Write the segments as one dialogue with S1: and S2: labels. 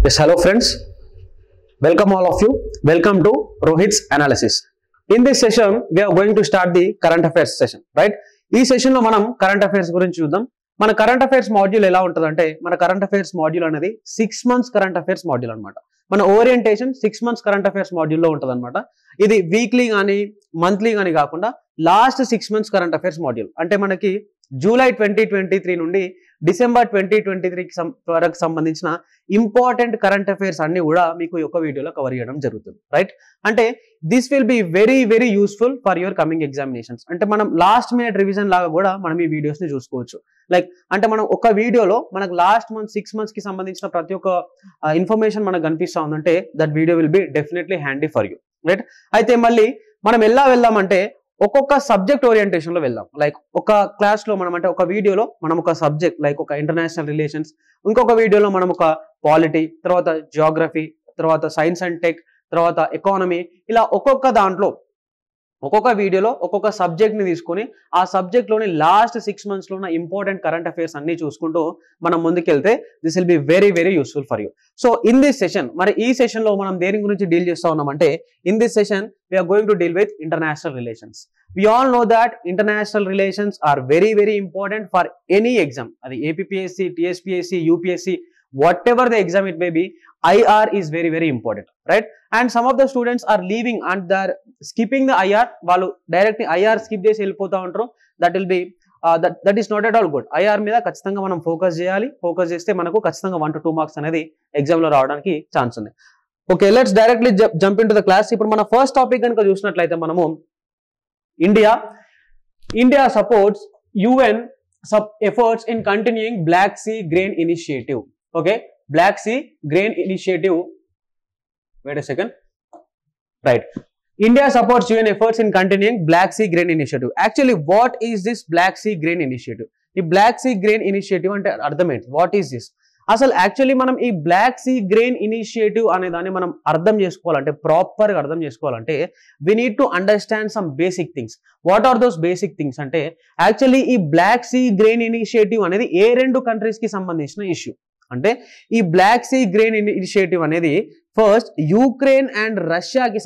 S1: Yes, hello friends. Welcome all of you. Welcome to Rohit's Analysis. In this session, we are going to start the current affairs session, right? ఈ session లో మనం current affairs గురించి చూద్దాం. మన current affairs module ఎలా ఉంటుందంటే మన current affairs module అనేది 6 months కరెంట్ అఫైర్స్ మాడ్యూల్ అన్నమాట. మన ఓరియంటేషన్ 6 months కరెంట్ అఫైర్స్ మాడ్యూల్లో ఉంటుంది అనమాట. ఇది వీక్లీ కానీ మంత్లీ కానీ కాకుండా last 6 months current affairs module. అంటే మనకి జూలై 2023 నుండి డిసెంబర్ 2023 వరకు సంబంధించిన ఇంపార్టెంట్ కరెంట్ అఫైర్స్ అన్ని కూడా మీకు ఒక వీడియోలో కవర్ చేయడం జరుగుతుంది, రైట్? అంటే this will be very very useful for your coming examinations. అంటే మనం లాస్ట్ మినిట్ రివిజన్ లాగా కూడా మనం ఈ వీడియోస్ ని చూసుకోవచ్చు. లైక్ అంటే మనం ఒక వీడియోలో మనకు లాస్ట్ మంత్ 6 months కి సంబంధించిన ప్రతి ఒక్క ఇన్ఫర్మేషన్ మనకు కనిపిస్తా ఉందంటే that video will be definitely handy for you, right? అయితే మళ్ళీ మనం ఎలా వెళ్దామంటే ఒక్కొక్క సబ్జెక్ట్ ఓరియంటేషన్ లో వెళ్దాం. లైక్ ఒక క్లాస్ లో మనం అంటే ఒక వీడియోలో మనం ఒక సబ్జెక్ట్ లైక్ ఒక ఇంటర్నేషనల్ రిలేషన్స్, ఇంకొక వీడియోలో మనం ఒక పాలిటీ, తర్వాత జియోగ్రఫీ, తర్వాత సైన్స్ అండ్ టెక్, తర్వాత ఎకానమీ, ఇలా ఒక్కొక్క దాంట్లో ఒక్కొక్క వీడియోలో ఒక్కొక్క సబ్జెక్ట్ ని తీసుకొని ఆ సబ్జెక్ట్ లోని లాస్ట్ 6 months లో ఉన్న ఇంపార్టెంట్ కరెంట్ అఫైర్స్ అన్ని చూసుకుంటూ మనం ముందుకెళ్తే this will be very very useful for you. So in this session, మరి ఈ సెషన్ లో మనం దేని గురించి డీల్ చేస్తా ఉన్నామంటే in this session we are going to deal with international relations. We all know that international relations are very very important for any exam. అది APPSC, TSPSC, UPSC, whatever the exam it may be, IR is very very important, right? And some of the students are leaving and they are skipping the IR. వాళ్ళు direct IR skip చేసి వెళ్ళిపోతా ఉంటారు. That will be that is not at all good. IR మీద ఖచ్చితంగా మనం focus చేయాలి. Focus చేస్తే మనకు ఖచ్చితంగా 1 to 2 marks అనేది ఎగ్జామ్ లో రావడానికి ఛాన్స్ ఉంది. Okay, let's directly jump in to the class. ఇప్పుడు మన ఫస్ట్ టాపిక్ కనుక చూసినట్లయితే మనము India supports UN efforts in continuing Black Sea Grain Initiative. Okay, Black Sea Grain Initiative. Wait a second. Right. India supports UN efforts in continuing Black Sea Grain Initiative. Actually, what is this Black Sea Grain Initiative? The Black Sea Grain Initiative అంటే అర్థం ఏంటి? What is this? అసలు actually మనం ఈ black sea grain initiative అనే దాన్ని మనం అర్థం చేసుకోవాలంటే ప్రాపర్గా అర్థం చేసుకోవాలంటే we need to understand some basic things. What are those basic things అంటే యాక్చువల్లీ ఈ బ్లాక్ సీ గ్రెయిన్ ఇనిషియేటివ్ అనేది ఏ 2 countries కి సంబంధించిన ఇష్యూ అంటే ఈ బ్లాక్ సీ గ్రెయిన్ ఇనిషియేటివ్ అనేది ఫస్ట్ యూక్రెయిన్ అండ్ రష్యాకి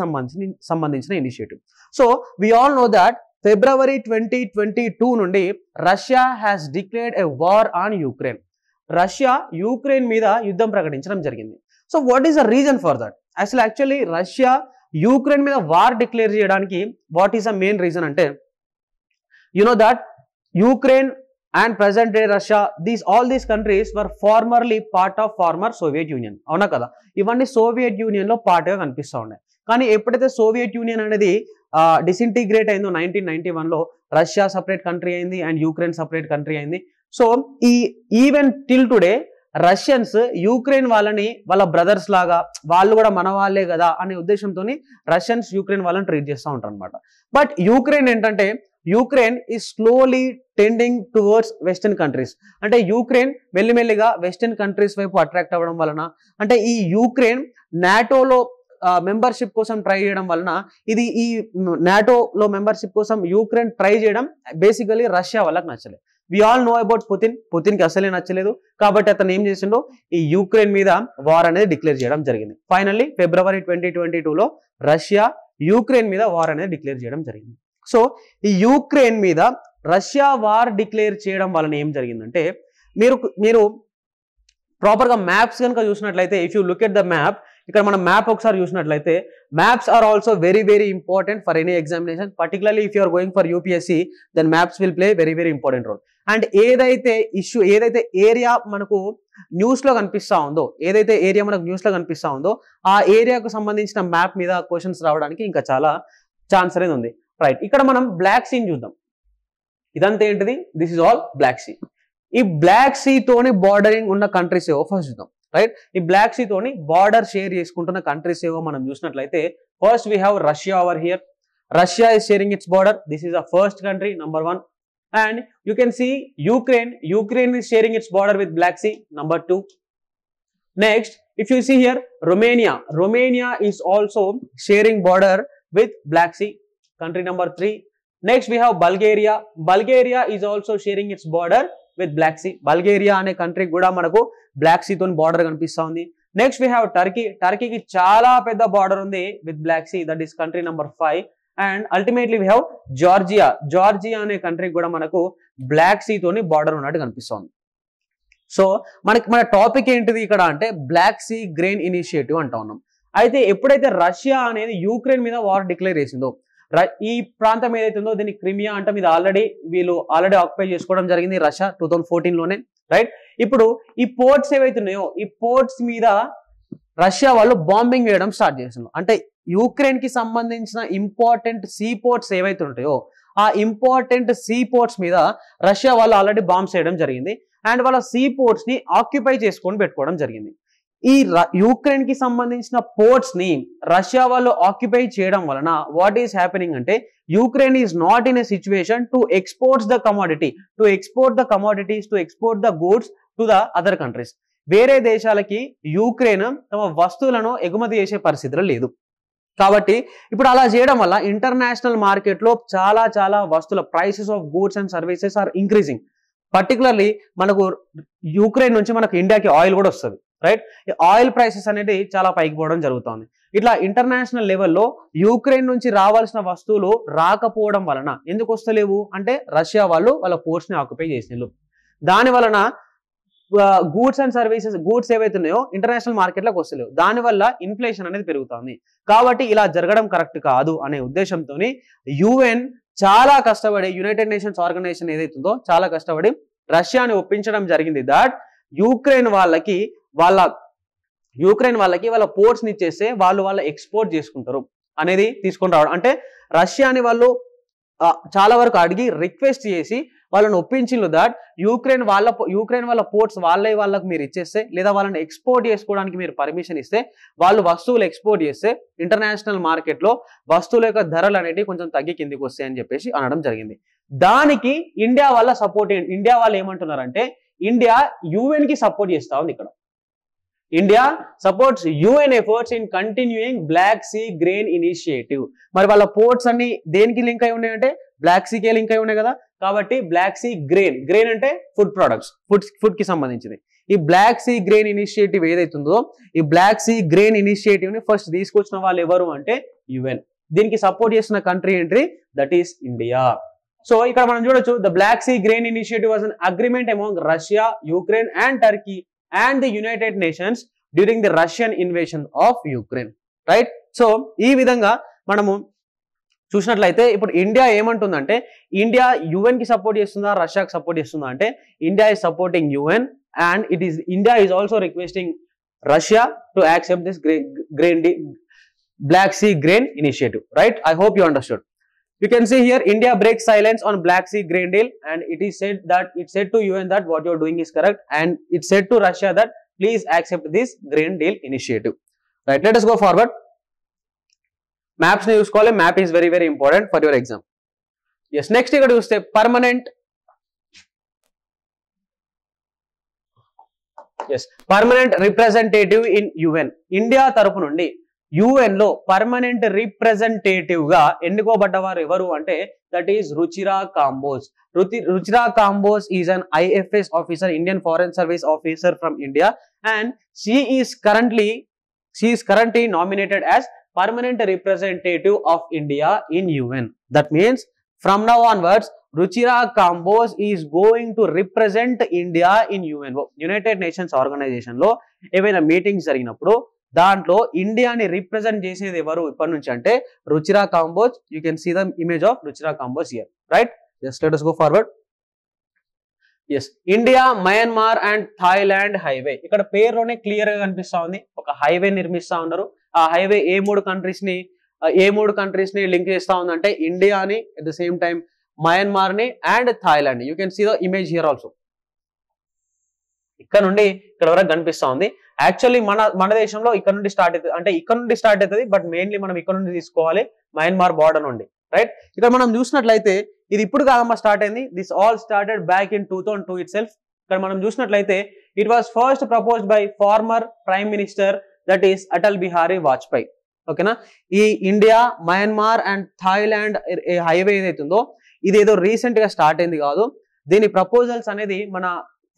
S1: సంబంధించిన initiative. So we all know that February 2022 నుండి Russia has declared a war on Ukraine. Russia Ukraine మీద యుద్ధం ప్రకటించడం జరిగింది. So what is the reason for that? Actually Russia Ukraine మీద war declare చేయడానికి what is the main reason అంటే you know that Ukraine and present day Russia all these countries were formerly part of former Soviet Union. అవునా కదా? ఇవన్నీ Soviet union లో part గా కనిపిస్తూ ఉన్నాయి. కానీ ఎప్పుడైతే సోవియట్ యూనియన్ అనేది డిసింటిగ్రేట్ అయిందో 1991 లో రష్యా సపరేట్ కంట్రీ అయింది అండ్ యూక్రెయిన్ సపరేట్ కంట్రీ అయింది. So even till today Russians Ukraine వాళ్ళని వాళ్ళ బ్రదర్స్ లాగా వాళ్ళు కూడా మన వాళ్ళే కదా అనే ఉద్దేశంతో రష్యన్స్ యూక్రెయిన్ వాళ్ళని ట్రీట్ చేస్తూ ఉంటారు అనమాట. బట్ యూక్రెయిన్ ఏంటంటే యూక్రెయిన్ ఈ slowly tending towards western countries. అంటే యూక్రెయిన్ మెల్లిమెల్లిగా వెస్టర్న్ కంట్రీస్ వైపు అట్రాక్ట్ అవ్వడం వలన అంటే ఈ యూక్రెయిన్ నాటోలో మెంబర్షిప్ కోసం ట్రై చేయడం వలన ఇది ఈ నాటోలో మెంబర్షిప్ కోసం యూక్రెయిన్ ట్రై చేయడం బేసికలీ రష్యా వాళ్ళకి నచ్చలేదు. వి ఆల్ నో అబౌట్ పుతిన్కి అసలే నచ్చలేదు. కాబట్టి అతను ఏం చేసిండో ఈ యూక్రెయిన్ మీద వార్ అనేది డిక్లేర్ చేయడం జరిగింది. ఫైనల్లీ February 2022లో రష్యా యూక్రెయిన్ మీద వార్ అనేది డిక్లేర్ చేయడం జరిగింది. సో ఈ యూక్రెయిన్ మీద రష్యా వార్ డిక్లేర్ చేయడం వలన ఏం జరిగిందంటే మీరు ప్రాపర్గా మ్యాప్స్ కనుక చూసినట్లయితే if you look at the map, ఇక్కడ మనం మ్యాప్ ఒకసారి చూసినట్లయితే maps are also very very important for any examination. Particularly if you are going for UPSC then maps will play very very important role. And ఏదైతే area మనకు news లో కనిపిస్తా ఉందో ఆ ఏరియాకు సంబంధించిన మ్యాప్ మీద క్వశ్చన్స్ రావడానికి ఇంకా చాలా ఛాన్స్ అనేది ఉంది, రైట్? ఇక్కడ మనం బ్లాక్ సీని చూద్దాం. ఇదంతా ఏంటిది? This is all black sea. ఈ బ్లాక్ సీ తోని బార్డరింగ్ ఉన్న కంట్రీస్ ఏవో ఫస్ట్ చూద్దాం, రైట్? ఈ బ్లాక్ సీ తోని బార్డర్ షేర్ చేసుకుంటున్న కంట్రీస్ ఏవో మనం చూసినట్లయితే first we have Russia over here. Russia is sharing its border. This is the first country, number 1. And you can see Ukraine is sharing its border with Black Sea, number 2. Next, if you see here, Romania is also sharing border with Black Sea, country number 3. Next, we have Bulgaria is also sharing its border with Black Sea. Bulgaria అనే country కూడా మనకు Black see తోని border కనిపిస్తా ఉంది. Next we have Turkey. టర్కీకి చాలా పెద్ద border ఉంది with Black Sea, that is country number 5. And ultimately we have Georgia. Georgia అనే కంట్రీకి కూడా మనకు బ్లాక్ సీ తోని బార్డర్ ఉన్నట్టు కనిపిస్తుంది. సో మన టాపిక్ ఏంటిది ఇక్కడ అంటే బ్లాక్ సీ గ్రెయిన్ ఇనిషియేటివ్ అంటా ఉన్నాం. అయితే ఎప్పుడైతే రష్యా అనేది యూక్రెయిన్ మీద వార్ డిక్లేర్ చేసిందో, ఈ ప్రాంతం ఏదైతే ఉందో దీన్ని క్రిమియా అంటే ఇది వీళ్ళు ఆల్రెడీ ఆక్యుపై చేసుకోవడం జరిగింది రష్యా 2014లోనే, రైట్. ఇప్పుడు ఈ పోర్ట్స్ ఏవైతే ఉన్నాయో ఈ పోర్ట్స్ మీద రష్యా వాళ్ళు బాంబింగ్ వేయడం స్టార్ట్ చేస్తున్నారు. అంటే యూక్రెయిన్ కి సంబంధించిన ఇంపార్టెంట్ సీ పోర్ట్స్ ఏవైతే ఉంటాయో ఆ ఇంపార్టెంట్ సీ పోర్ట్స్ మీద రష్యా వాళ్ళు ఆల్రెడీ బాంబ్స్ వేయడం జరిగింది. అండ్ వాళ్ళ సీ పోర్ట్స్ ని ఆక్యుపై చేసుకొని పెట్టుకోవడం జరిగింది. ఈ యూక్రెయిన్ కి సంబంధించిన పోర్ట్స్ ని రష్యా వాళ్ళు ఆక్యుపై చేయడం వలన వాట్ ఈస్ హ్యాపెనింగ్ అంటే Ukraine is not in a situation to export the commodities, to export the goods to the other countries. వేరే దేశాలకి యూక్రెయిన్ తమ వస్తువులను ఎగుమతి చేసే పరిస్థితులు లేదు. కాబట్టి ఇప్పుడు అలా చేయడం వల్ల ఇంటర్నేషనల్ మార్కెట్ లో చాలా వస్తువుల prices of goods and services are increasing. Particularly మనకు యూక్రెయిన్ నుంచి మనకు ఇండియాకి ఆయిల్ కూడా వస్తుంది, రైట్. ఈ ఆయిల్ ప్రైసెస్ అనేది చాలా పైకి పోవడం జరుగుతుంది. ఇట్లా ఇంటర్నేషనల్ లెవెల్లో యూక్రెయిన్ నుంచి రావాల్సిన వస్తువులు రాకపోవడం వలన ఎందుకు వస్తలేవు అంటే రష్యా వాళ్ళు వాళ్ళ పోర్ట్స్ ని ఆక్యుపై చేసినారు. దాని వలన గూడ్స్ అండ్ సర్వీసెస్ గూడ్స్ ఏవైతే ఉన్నాయో ఇంటర్నేషనల్ మార్కెట్లోకి వస్తలేవు. దానివల్ల ఇన్ఫ్లేషన్ అనేది పెరుగుతుంది. కాబట్టి ఇలా జరగడం కరెక్ట్ కాదు అనే ఉద్దేశంతో యుఎన్ చాలా కష్టపడి, యునైటెడ్ నేషన్స్ ఆర్గనైజేషన్ ఏదైతుందో చాలా కష్టపడి రష్యాని ఒప్పించడం జరిగింది దట్ యూక్రెయిన్ వాళ్ళకి వాళ్ళ పోర్ట్స్ ని ఇచ్చేస్తే వాళ్ళ ఎక్స్పోర్ట్ చేసుకుంటారు అనేది తీసుకొని రావడం. అంటే రష్యాని వాళ్ళు చాలా వరకు అడిగి రిక్వెస్ట్ చేసి వాళ్ళని ఒప్పించిండ్రు దట్ యూక్రెయిన్ వాళ్ళ పోర్ట్స్ వాళ్ళకి మీరు ఇచ్చేస్తే లేదా వాళ్ళని ఎక్స్పోర్ట్ చేసుకోవడానికి మీరు పర్మిషన్ ఇస్తే వాళ్ళు వస్తువులు ఎక్స్పోర్ట్ చేస్తే ఇంటర్నేషనల్ మార్కెట్ లో వస్తువుల యొక్క ధరలు అనేవి కొంచెం తగ్గి కిందికి వస్తాయి అని చెప్పేసి అనడం జరిగింది. దానికి ఇండియా వాళ్ళు ఏమంటున్నారంటే ఇండియా యుఎన్ కి సపోర్ట్ చేస్తా ఉంది. ఇక్కడ India supports UN efforts in continuing black sea grain initiative. మరి వాళ్ళ పోర్ట్స్ అన్ని దేనికి లింక్ అయి ఉన్నాయంటే బ్లాక్ సీకే లింక్ అయి ఉన్నాయి కదా. కాబట్టి బ్లాక్ సీ గ్రెయిన్ అంటే ఫుడ్ ప్రొడక్ట్స్, ఫుడ్ కి సంబంధించింది. ఈ బ్లాక్ సీ గ్రెయిన్ ఇనిషియేటివ్ ఏదైతుందో ఈ బ్లాక్ సీ గ్రెయిన్ ఇనిషియేటివ్ ని ఫస్ట్ తీసుకొచ్చిన వాళ్ళు ఎవరు అంటే యుఎన్. దీనికి సపోర్ట్ చేసిన కంట్రీ ఏంటి, దట్ ఈస్ ఇండియా. సో ఇక్కడ మనం చూడొచ్చు the black sea grain initiative was an agreement among Russia, Ukraine and Turkey and the United Nations during the Russian invasion of Ukraine, right. So ఈ విధంగా మనము చూసినట్లయితే ఇప్పుడు ఇండియా ఏమంటుందంటే ఇండియా యుఎన్ కి సపోర్ట్ చేస్తుందా రష్యాకి సపోర్ట్ చేస్తుందా అంటే India is supporting UN and India is also requesting Russia to accept this Black Sea Grain Initiative, right. I hope you understood. You can see here India breaks silence on Black Sea grain deal and it said to UN that what you are doing is correct and it said to Russia that please accept this grain deal initiative, right. Let us go forward. Maps ni chuskole, map is very important for your exam. Yes, next ikkada chuste permanent representative in UN. India తరపు నుండి UN లో permanent representative గా ఎన్నుకోబడ్డవారు ఎవరు అంటే that is Ruchira Kamboj. Ruchira Kamboj is an IFS officer, Indian foreign service officer from India and she is currently nominated as permanent representative of India in UN. That means from now onwards Ruchira Kamboj is going to represent India in UN. United Nations organisation లో ఏవైనా meetings జరిగినప్పుడు దాంట్లో ఇండియాని represent చేసేది ఎవరు ఇప్పటి నుంచి అంటే Ruchira Kamboj. You can see the image of Ruchira Kamboj here, right. Just let us go forward. yes, India, Myanmar and Thailand highway. ఇక్కడ పేరులోనే క్లియర్ గా కనిపిస్తా ఉంది ఒక హైవే నిర్మిస్తా ఉన్నారు. ఆ హైవే ఏ మూడు కంట్రీస్ ని లింక్ చేస్తా ఉందంటే ఇండియాని, at the same time Myanmar ని and Thailand. You can see the image here also. ఇక్కడ నుండి ఇక్కడ వరకు కనిపిస్తా ఉంది. యాక్చువల్లీ మన దేశంలో ఇక్కడ నుండి స్టార్ట్ అవుతుంది బట్ మెయిన్లీ మనం ఇక్కడ నుండి తీసుకోవాలి మయన్మార్ బార్డర్ నుండి, రైట్. ఇక్కడ మనం చూసినట్లయితే ఇది ఇప్పుడు కాదమ్మా స్టార్ట్ అయింది. This all started back in 2002 it self. ఇక్కడ మనం చూసినట్లయితే it was first proposed by farmer prime minister that is Atal Bihari Vajpayee. ఓకేనా. ఈ India, Myanmar and Thailand highway ఏదైతుందో ఇదేదో రీసెంట్ గా స్టార్ట్ అయింది కాదు. దీని ప్రపోజల్స్ అనేది మన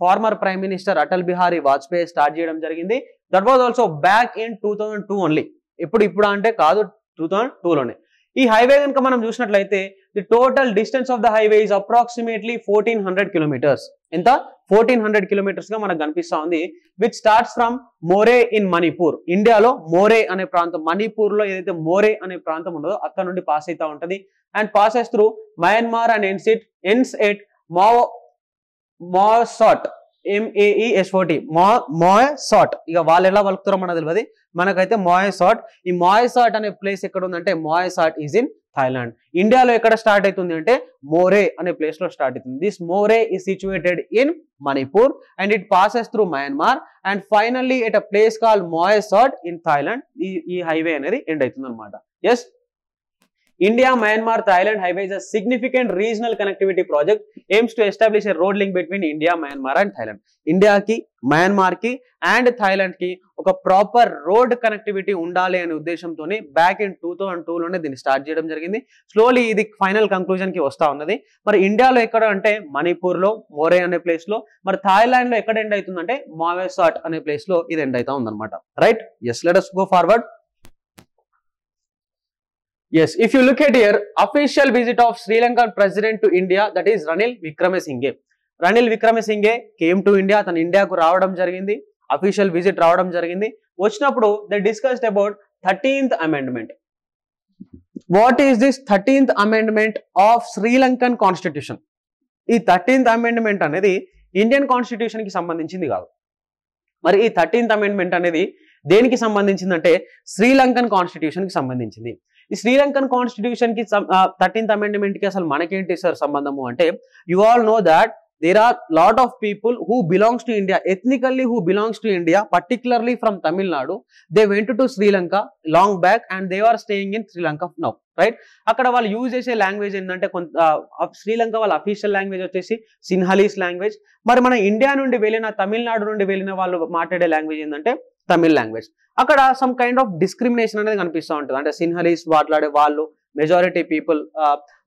S1: former prime minister Atal Bihari Vajpayee start చేయడం జరిగింది that was also back in 2002 only. ఇప్పుడు అంటే కాదు, 2002లోనే. ఈ హైవే కనుక మనం చూసినట్లయితే the total distance of the highway is approximately 1400 kilometres. ఎంత? 1400 కిలోమీటర్స్ గా మనకు కనిపిస్తా ఉంది. Which starts from Moreh in Manipur. ఇండియాలో మోరే అనే ప్రాంతం, మణిపూర్ లో ఏదైతే మోరే అనే ప్రాంతం ఉండదో అక్కడ నుండి పాస్ అవుతా ఉంటది. And passes through Myanmar and ends at మాసాట్, MAESOT, మాసాట్. ఇక వాళ్ళు ఎలా పలుకుతారో మనకు తెలియదు, మనకైతే మాసాట్. ఈ మాసాట్ అనే ప్లేస్ ఎక్కడ ఉందంటే మాసాట్ ఈజ్ ఇన్ థాయిలాండ్. ఇండియాలో ఎక్కడ స్టార్ట్ అవుతుంది అంటే మోరే అనే ప్లేస్ లో స్టార్ట్ అవుతుంది. This Moreh is situated in Manipur and it passes through Myanmar and finally at a place called Mae Sot in Thailand. ఈ హైవే అనేది ఎండ్ అవుతుంది అనమాట. Yes, India, Myanmar, Thailand highway is a significant regional connectivity project, aims to establish a road link between India, Myanmar and Thailand. India ki, Myanmar ki and Thailand ki ఒక proper road connectivity ఉండాలి అనే ఉద్దేశంతోనే back in 2002 లోనే దీన్ని start చేయడం జరిగింది. Slowly ఇది final conclusion కి వస్తా ఉన్నది. మరి ఇండియాలో ఎక్కడ అంటే మణిపూర్ లో మోరే అనే ప్లేస్ లో, మరి థాయిలాండ్ లో ఎక్కడ ఎండ్ అవుతుందంటే మావేసాట్ అనే ప్లేస్ లో ఇది ఎండ్ అవుతా ఉందన్నమాట. Right? Yes, let us go forward. Yes, if you look at here, official visit of Sri Lankan president to India, that is Ranil Wickremesinghe. Ranil Wickremesinghe came to India. తన ఇండియాకు రావడం జరిగింది, official visit రావడం జరిగింది. వచ్చినప్పుడు they discussed about 13th amendment. What is this 13th amendment of Sri Lankan constitution? ఈ 13th amendment అనేది Indian constitution కి సంబంధించింది కాదు. మరి ఈ 13th amendment అనేది దేనికి సంబంధించిందంటే శ్రీలంకన్ కాన్స్టిట్యూషన్ కి సంబంధించింది. ఈ శ్రీలంకన్ కాన్స్టిట్యూషన్ కి 13th amendment కి అసలు మనకేంటి సార్ సంబంధము అంటే, you all know that there are lot of people who belongs to India, ethnically who belongs to India, particularly from Tamil Nadu. They went to Sri Lanka long back and they are staying in Sri Lanka now. Right? అక్కడ వాళ్ళు use చేసే language ఏంటంటే శ్రీలంక వాళ్ళ official language వచ్చేసి Sinhalese language. మరి మన India నుండి వెళ్ళిన, తమిళనాడు నుండి వెళ్ళిన వాళ్ళు మాట్లాడే లాంగ్వేజ్ ఏంటంటే తమిళ్ లాంగ్వేజ్. అక్కడ సమ్ కైండ్ ఆఫ్ డిస్క్రిమినేషన్ అనేది కనిపిస్తూ ఉంటుంది. అంటే సిన్హలీస్ మాట్లాడే వాళ్ళు మెజారిటీ పీపుల్,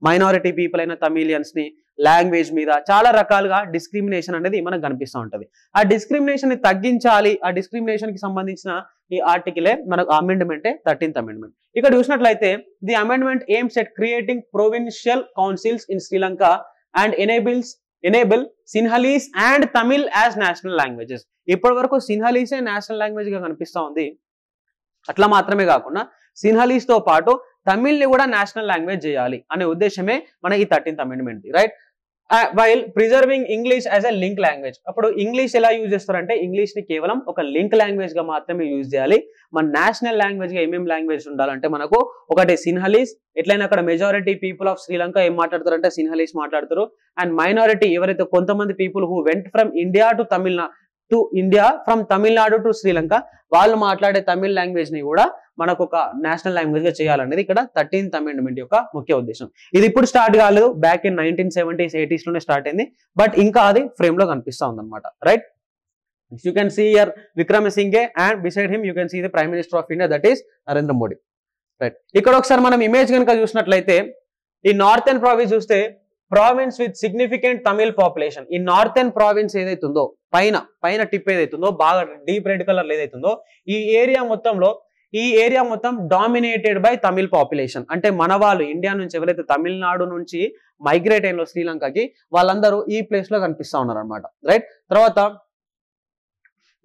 S1: మైనారిటీ పీపుల్ అయిన తమిళియన్స్ ని లాంగ్వేజ్ మీద చాలా రకాలుగా డిస్క్రిమినేషన్ అనేది మనకు కనిపిస్తూ ఉంటుంది. ఆ డిస్క్రిమినేషన్ ని తగ్గించాలి, ఆ డిస్క్రిమినేషన్ కి సంబంధించిన ఈ ఆర్టికలే మనకు అమెండ్మెంటే 13th amendment. ఇక్కడ చూసినట్లయితే the amendment AIIMS at creating provincial councils in Sri Lanka and enable Sinhalese and Tamil as national languages. ఇప్పటి వరకు సిన్హలీసే నేషనల్ లాంగ్వేజ్ గా కనిపిస్తా ఉంది. అట్లా మాత్రమే కాకుండా సిన్హలీస్ తో పాటు తమిళ్ ని కూడా నేషనల్ లాంగ్వేజ్ చేయాలి అనే ఉద్దేశమే మన ఈ 13th amendment. Right? While preserving English as a link language. అప్పుడు ఇంగ్లీష్ ఎలా యూజ్ చేస్తారంటే ఇంగ్లీష్ ని కేవలం ఒక లింక్ లాంగ్వేజ్ గా మాత్రమే యూజ్ చేయాలి. మన నేషనల్ లాంగ్వేజ్ గా ఏమేమి లాంగ్వేజ్ ఉండాలంటే మనకు ఒకటి సిన్హలీస్, ఎట్లయినా అక్కడ మెజారిటీ పీపుల్ ఆఫ్ శ్రీలంక ఏం మాట్లాడతారంటే సిన్హలీస్ మాట్లాడతారు. అండ్ మైనారిటీ ఎవరైతే కొంతమంది people who went from India to from Tamil Nadu to Sri Lanka, వాళ్ళు మాట్లాడే తమిళ్ లాంగ్వేజ్ ని కూడా మనకు ఒక నేషనల్ లాంగ్వేజ్ గా చేయాలనేది ఇక్కడ 13th amendment యొక్క ముఖ్య ఉద్దేశం. ఇది ఇప్పుడు స్టార్ట్ కాలేదు, బ్యాక్ ఇన్ 1970s 80s లోనే స్టార్ట్ అయింది. బట్ ఇంకా అది ఫ్రేమ్ లో కనిపిస్తా ఉందన్నమాట. Right? You can see here Wickremesinghe and beside him you can see the prime minister of India, that is Narendra Modi. Right? ఇక్కడ ఒకసారి మనం ఇమేజ్ కనుక చూసినట్లయితే ఈ నార్థన్ ప్రావిన్స్ చూస్తే province with significant Tamil population. ఈ నార్థన్ ప్రావిన్స్ ఏదైతుందో పైన టిప్ ఏదైతుందో బాగా డీప్ రెడ్ కలర్ ఏదైతుందో ఈ ఏరియా మొత్తం డామినేటెడ్ బై తమిళ్ పాపులేషన్. అంటే మన వాళ్ళు ఇండియా నుంచి ఎవరైతే తమిళనాడు నుంచి మైగ్రేట్ అయిన శ్రీలంకకి వాళ్ళందరూ ఈ ప్లేస్ లో కనిపిస్తా ఉన్నారు అనమాట. రైట్? తర్వాత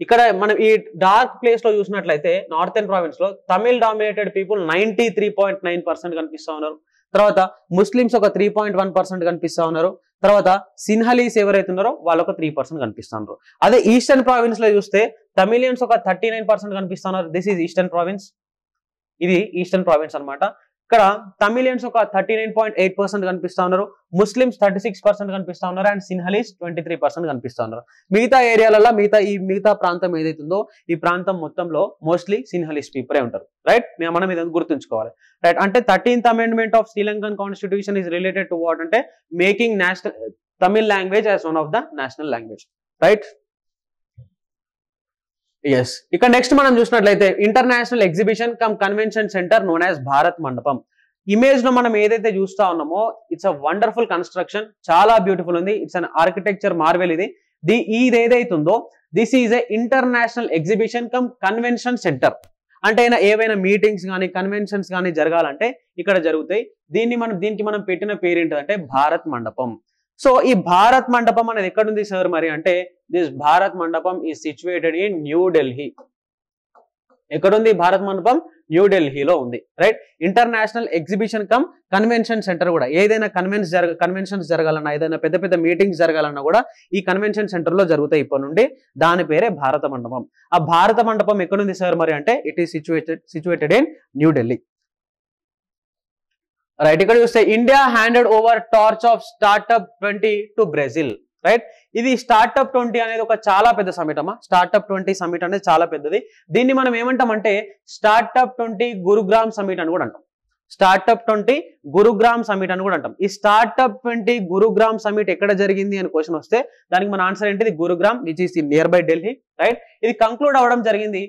S1: ఇక్కడ మనం ఈ డార్క్ ప్లేస్ లో చూసినట్లయితే నార్థన్ ప్రావిన్స్ లో తమిళ్ డామినేటెడ్ పీపుల్ 93.9% కనిపిస్తా ఉన్నారు. తర్వాత ముస్లిమ్స్ ఒక 3.1% కనిపిస్తా ఉన్నారు. తర్వాత సిన్హలీస్ ఎవరైతే ఉన్నారో వాళ్ళు ఒక 3% కనిపిస్తా ఉన్నారు. అదే ఈస్టర్న్ ప్రావిన్స్ లో చూస్తే తమిళియన్స్ ఒక 39% కనిపిస్తా ఉన్నారు. This is eastern province. ఇది ఈస్టర్న్ ప్రావిన్స్ అనమాట. ఇక్కడ తమిళియన్స్ ఒక 39.8% కనిపిస్తా ఉన్నారు. ముస్లిమ్స్ 36% కనిపిస్తా ఉన్నారు. అండ్ సిన్హలీస్ 23% కనిపిస్తా ఉన్నారు. మిగతా ఏరియాలలో మిగతా ప్రాంతం ఏదైతుందో ఈ ప్రాంతం మొత్తంలో మోస్ట్లీ సిన్హలీస్ పీపులే ఉంటారు. రైట్? మనం ఇది గుర్తుంచుకోవాలి. రైట్? అంటే 13th amendment of Sri Lankan constitution is related to what అంటే making national Tamil language as one of the national language. Right? Yes. ఇక నెక్స్ట్ మనం చూసినట్లయితే international exhibition cum convention centre known as Bharat Mandapam. Image లో మనం ఏదైతే చూస్తా ఉన్నామో ఇట్స్ అ వండర్ఫుల్ కన్స్ట్రక్షన్, చాలా బ్యూటిఫుల్ ఉంది. It's an architecture marvel. ఇది ఇది ఏదైతుందో this is a international exhibition cum convention centre. అంటే ఏవైనా మీటింగ్స్ కానీ కన్వెన్షన్స్ కానీ జరగాలంటే ఇక్కడ జరుగుతాయి. దీనికి మనం పెట్టిన పేరు ఏంటంటే భారత్ మండపం. సో ఈ భారత్ మండపం అనేది ఎక్కడుంది సార్ మరి అంటే దిస్ భారత్ మండపం ఈజ్ సిచ్యువేటెడ్ ఇన్ న్యూఢిల్లీ. ఎక్కడుంది భారత్ మండపం? న్యూఢిల్లీలో ఉంది, right. International exhibition cum convention centre కూడా. ఏదైనా కన్వెన్షన్స్ జరగాలన్నా, ఏదైనా పెద్ద పెద్ద మీటింగ్స్ జరగాలన్నా కూడా ఈ కన్వెన్షన్ సెంటర్ లో జరుగుతాయి ఇప్పటి నుండి. దాని పేరే భారత మండపం. ఆ భారత మండపం ఎక్కడుంది సార్ మరి అంటే it is situated in New Delhi, right. ఇక్కడ చూస్తే India handed over torch of startup 20 to Brazil, right. ఇది స్టార్ట్అప్ 20 అనేది ఒక చాలా పెద్ద సమిట్ అమ్మా. స్టార్ట్అప్ 20 సమిట్ అనేది చాలా పెద్దది. దీన్ని మనం ఏమంటామంటే స్టార్ట్అప్ 20 గురుగ్రామ్ సమిట్ అని కూడా అంటాం. స్టార్ట్అప్ 20 గురుగ్రామ్ సమిట్ అని కూడా అంటాం. ఈ స్టార్ట్అప్ 20 గురుగ్రామ్ సమిట్ ఎక్కడ జరిగింది అని క్వశ్చన్ వస్తే దానికి మన ఆన్సర్ ఏంటిది? Gurugram, which is near by Delhi, right. ఇది కంక్లూడ్ అవ్వడం జరిగింది.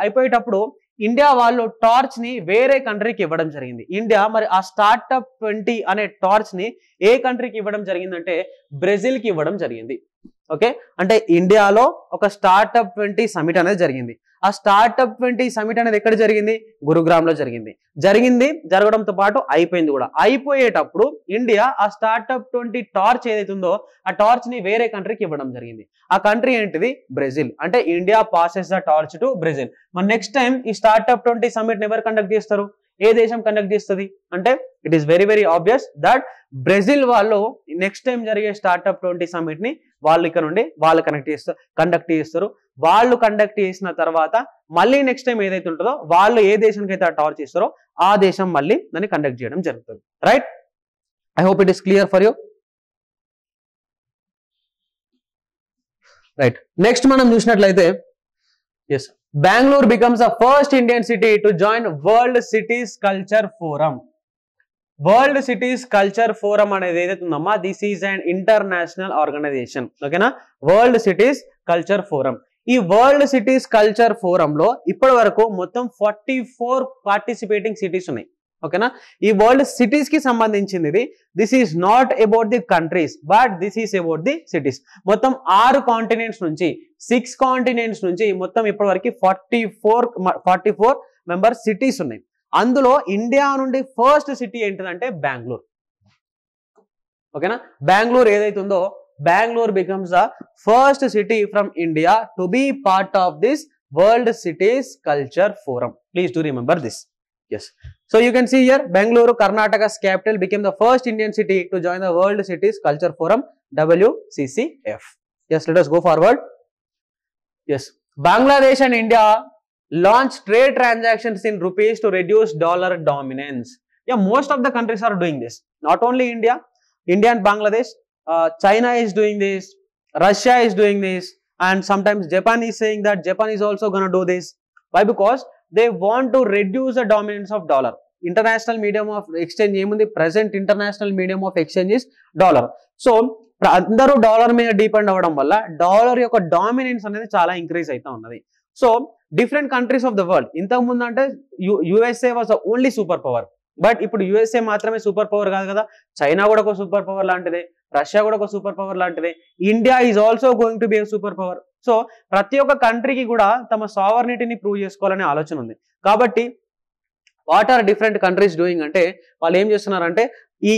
S1: అయిపోయేటప్పుడు ఇండియా వాళ్ళు టార్చ్ ని వేరే కంట్రీకి ఇవ్వడం జరిగింది. ఇండియా మరి ఆ స్టార్ట్అప్ 20 అనే టార్చ్ ని ఏ కంట్రీకి ఇవ్వడం జరిగిందంటే బ్రెజిల్ కి ఇవ్వడం జరిగింది. ఓకే, అంటే ఇండియాలో ఒక స్టార్ట్అప్ 20 సమిట్ అనేది జరిగింది. ఆ స్టార్ట్అప్ 20 సమిట్ అనేది ఎక్కడ జరిగింది? గురుగ్రామ్ లో జరగడంతో పాటు అయిపోయింది కూడా. అయిపోయేటప్పుడు ఇండియా ఆ స్టార్ట్అప్ 20 టార్చ్ ఏదైతుందో ఆ టార్చ్ ని వేరే కంట్రీకి ఇవ్వడం జరిగింది. ఆ కంట్రీ ఏంటిది? బ్రెజిల్. అంటే India passes the torch to Brazil. మరి నెక్స్ట్ టైం ఈ స్టార్ట్అప్ 20 సమిట్ ని ఎవరు కండక్ట్ చేస్తారు? ఏ దేశం కండక్ట్ చేస్తుంది అంటే it is very very obvious that Brazil వాళ్ళు నెక్స్ట్ టైం జరిగే స్టార్ట్అప్ 20 సమిట్ ని వాళ్ళు ఇక్కడ నుండి వాళ్ళు కండక్ట్ చేస్తారు. వాళ్ళు కండక్ట్ చేసిన తర్వాత మళ్ళీ నెక్స్ట్ టైం ఏదైతే ఉంటుందో వాళ్ళు ఏ దేశానికి అయితే ఆ టార్చ్ ఇస్తారో ఆ దేశం మళ్ళీ దాన్ని కండక్ట్ చేయడం జరుగుతుంది, right. I hope it is clear for you, right. Next మనం చూసినట్లయితే yes Bangalore becomes the first Indian city to join World Cities Culture Forum. World Cities Culture Forum అనేది ఏదైతే ఉందమ్మా this is and international organisation, ఓకేనా. World cities culture forum. ఈ world cities culture forum లో ఇప్పటి వరకు మొత్తం 44 పార్టిసిపేటింగ్ సిటీస్ ఉన్నాయి, ఓకేనా. ఈ వరల్డ్ సిటీస్ కి సంబంధించింది ఇది. This is not about the countries but this is about the cities. మొత్తం 6 కాంటినెంట్స్ నుంచి 6 కాంటినెంట్స్ నుంచి మొత్తం ఇప్పటి వరకు 44 మెంబర్ సిటీస్ ఉన్నాయి. అందులో ఇండియా నుండి ఫస్ట్ సిటీ ఏంటిదంటే బెంగళూరు, ఓకేనా. బెంగళూరు ఏదైతే ఉందో Bengaluru becomes the first city from India to be part of this world cities culture forum. Please do remember this. Yes. So you can see here Bangalore, Karnataka's capital, became the first Indian city to join the World Cities Culture Forum, WCCF. Yes, let us go forward. Yes. Bangladesh and India launched trade transactions in rupees to reduce dollar dominance. Yeah, most of the countries are doing this. Not only India and Bangladesh, China is doing this, Russia is doing this, and sometimes Japan is saying that Japan is also going to do this. Why? Because they want to reduce the dominance of dollar. International medium of exchange ఏముంది? present international medium of exchange is dollar. So అందరూ dollar మీద depend అవ్వడం వల్ల dollar యొక్క dominance అనేది చాలా increase అవుతా ఉన్నది. So different countries of the world, ఇంతకు ముందు అంటే USA was the only super power, but ఇప్పుడు యుఎస్ఏ మాత్రమే సూపర్ పవర్ కాదు కదా. చైనా కూడా ఒక సూపర్ పవర్ లాంటిదే, రష్యా కూడా ఒక సూపర్ పవర్ లాంటిదే, India is also going to B A super power. So ప్రతి ఒక్క కంట్రీకి కూడా తమ సావర్నిటీని ప్రూవ్ చేసుకోవాలనే ఆలోచన ఉంది. కాబట్టి what are different countries doing అంటే వాళ్ళు ఏం చేస్తున్నారంటే ఈ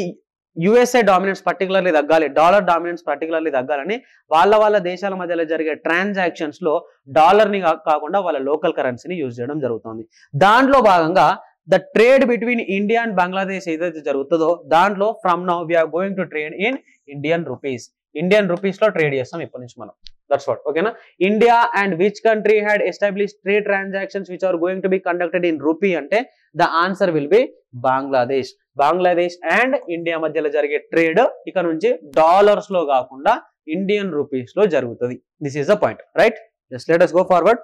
S1: యుఎస్ఏ డామినెన్స్ పర్టికులర్లీ తగ్గాలి, డాలర్ డామినెన్స్ పర్టికులర్లీ తగ్గాలని వాళ్ళ దేశాల మధ్యలో జరిగే ట్రాన్సాక్షన్స్ లో డాలర్ ని కాకుండా వాళ్ళ లోకల్ కరెన్సీని యూజ్ చేయడం జరుగుతుంది. దాంట్లో భాగంగా the trade between India and Bangladesh ఏదైతే జరుగుతుందో దాంట్లో from now we are going to trade in Indian rupees లో ట్రేడ్ చేస్తాం ఇప్పటి నుంచి మనం. That's what, okay na. India and which country had established trade transactions which are going to be conducted in rupee ante the answer will be Bangladesh. Bangladesh and India మధ్యలో జరిగే trade ఇక నుంచి dollars లో కాకుండా Indian rupees లో జరుగుతుంది. This is the point, right? Just let us go forward.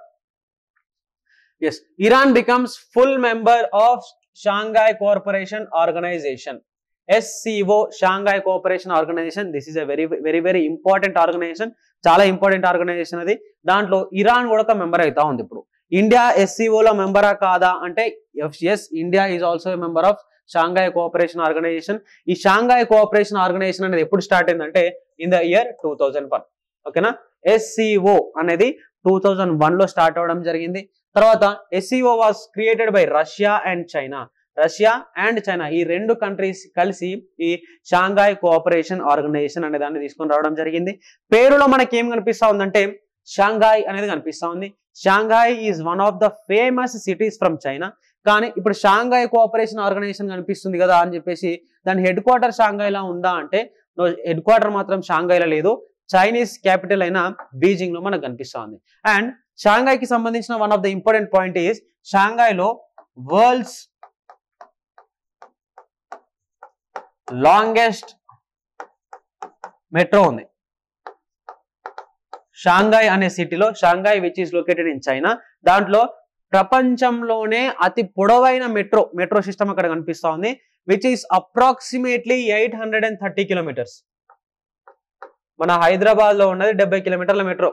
S1: Yes, Iran becomes full member of Shanghai Cooperation Organization. SCO, Shanghai Cooperation Organization. This is a very important organization. చాలా important organisation అది. దాంట్లో Iran కూడా ఒక member అవుతా ఉంది. ఇప్పుడు India SCO లో మెంబరా కాదా అంటే yes, India is also a member of Shanghai cooperation organisation. ఈ షాంఘై కోఆపరేషన్ ఆర్గనైజేషన్ అనేది ఎప్పుడు స్టార్ట్ అయిందంటే ఇన్ ద ఇయర్ 2001. ఓకేనా. SCO అనేది 2001 లో స్టార్ట్ అవడం జరిగింది. తర్వాత SCO was created by Russia and China. Russia and China ఈ రెండు కంట్రీస్ కలిసి ఈ షాంఘాయ్ కోఆపరేషన్ ఆర్గనైజేషన్ అనే దాన్ని తీసుకొని రావడం జరిగింది. పేరులో మనకి ఏం కనిపిస్తా ఉందంటే షాంఘాయ్ అనేది కనిపిస్తా ఉంది. Shanghai is one of the famous cities from China. కానీ ఇప్పుడు షాంఘాయ్ కోఆపరేషన్ ఆర్గనైజేషన్ కనిపిస్తుంది కదా అని చెప్పేసి దాని హెడ్ క్వార్టర్ షాంఘాయ్లా ఉందా అంటే హెడ్ క్వార్టర్ మాత్రం షాంఘాయ్లో లేదు, చైనీస్ క్యాపిటల్ అయిన బీజింగ్ లో మనకు కనిపిస్తా ఉంది. అండ్ షాంఘాయ్ కి సంబంధించిన one of the important point is Shanghai లో వరల్డ్స్ లాంగెస్ట్ మెట్రో ఉంది. షాంఘాయ్ అనే సిటీలో, Shanghai which is located in China, దాంట్లో ప్రపంచంలోనే అతి పొడవైన మెట్రో సిస్టమ్ అక్కడ కనిపిస్తా ఉంది, విచ్ ఈస్ అప్రాక్సిమేట్లీ 830 కిలోమీటర్స్. మన హైదరాబాద్ లో ఉన్నది 70 కిలోమీటర్ల మెట్రో.